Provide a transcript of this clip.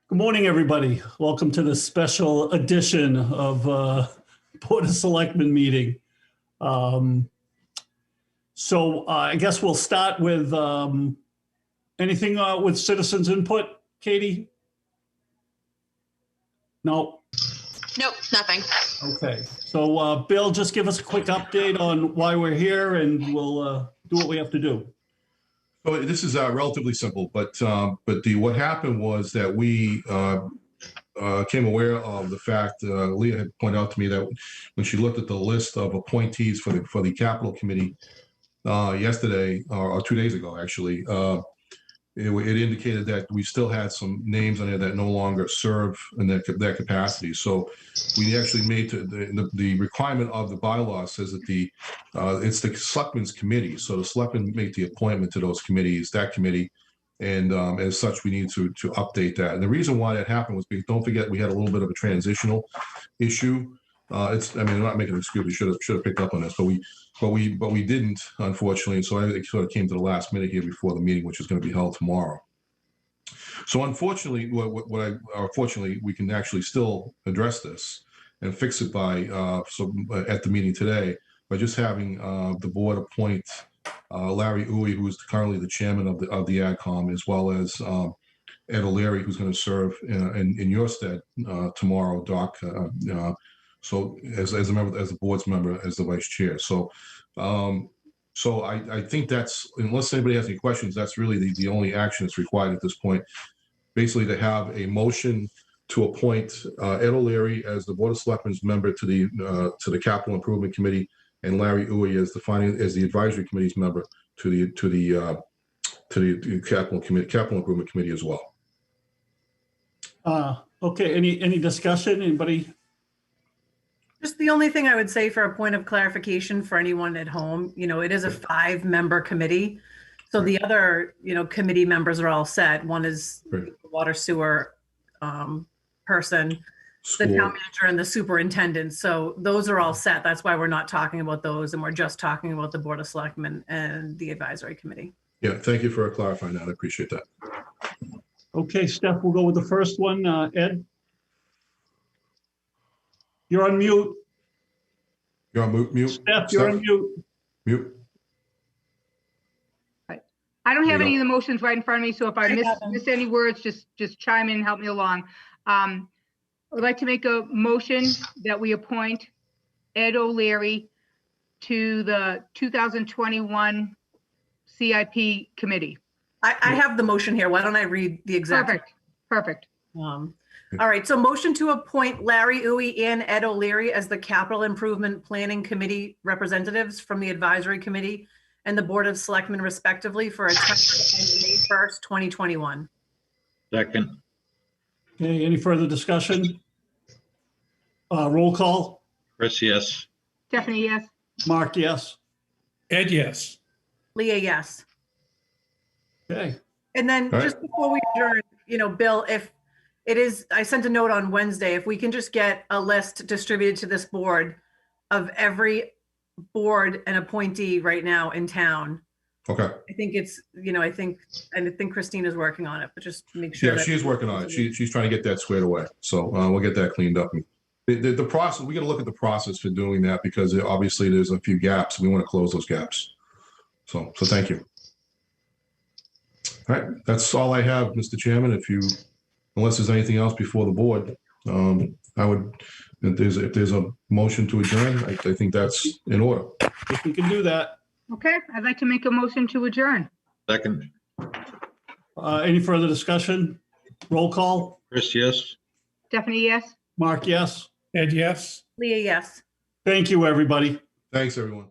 Good morning, everybody. Welcome to this special edition of Board of Selectmen meeting. I guess we'll start with anything with citizens input, Katie? No? Nope, nothing. Okay. So Bill, just give us a quick update on why we're here and we'll do what we have to do. So this is relatively simple, but what happened was that we came aware of the fact. Leah had pointed out to me that when she looked at the list of appointees for the Capital Committee yesterday or 2 days ago, actually, it indicated that we still had some names on there that no longer serve in that capacity. So we actually made the requirement of the bylaw says that it's the Selectmen's committee. So the Selectmen make the appointment to those committees, that committee, and as such, we need to update that. And the reason why that happened was because don't forget we had a little bit of a transitional issue. I'm not making an excuse. We should have picked up on this, but we didn't, unfortunately. So it sort of came to the last minute here before the meeting, which is going to be held tomorrow. So unfortunately, fortunately, we can actually still address this and fix it by at the meeting today by just having the board appoint Larry Uwe, who is currently the chairman of the AdCom, as well as Ed O'Leary, who's going to serve in your stead tomorrow, Doc. So as a member, as the board's member, as the vice chair. So I think that's, unless anybody has any questions, that's really the only action that's required at this point. Basically, to have a motion to appoint Ed O'Leary as the Board of Selectmen's member to the Capital Improvement Committee, and Larry Uwe as the Advisory Committee's member to the Capital Improvement Committee as well. Okay. Any discussion? Anybody? Just the only thing I would say for a point of clarification for anyone at home, it is a 5-member committee. So the other, committee members are all set. One is the water sewer person, the town manager, and the superintendent. So those are all set. That's why we're not talking about those. And we're just talking about the Board of Selectmen and the advisory committee. Yeah, thank you for clarifying that. I appreciate that. Okay, Steph, we'll go with the first one. Ed? You're on mute. You're on mute. Steph, you're on mute. Mute. I don't have any of the motions right in front of me, so if I miss any words, just chime in and help me along. I would like to make a motion that we appoint Ed O'Leary to the 2021 CIP committee. I have the motion here. Why don't I read the exact? Perfect. All right, so motion to appoint Larry Uwe and Ed O'Leary as the Capital Improvement Planning Committee representatives from the Advisory Committee and the Board of Selectmen respectively for a term ending May 1st, 2021. Second. Okay, any further discussion? Roll call. Chris, yes. Stephanie, yes. Mark, yes. Ed, yes. Leah, yes. Okay. And then just before we adjourn, Bill, if it is, I sent a note on Wednesday, if we can just get a list distributed to this board of every board and appointee right now in town. Okay. I think it's, I think Christina's working on it, but just make sure. Yeah, she's working on it. She's trying to get that squared away. So we'll get that cleaned up. The process, we got to look at the process for doing that because obviously there's a few gaps. We want to close those gaps. So thank you. All right, that's all I have, Mr. Chairman. Unless there's anything else before the board, I would, if there's a motion to adjourn, I think that's in order. If we can do that. Okay, I'd like to make a motion to adjourn. Second. Any further discussion? Roll call. Chris, yes. Stephanie, yes. Mark, yes. Ed, yes. Leah, yes. Thank you, everybody. Thanks, everyone.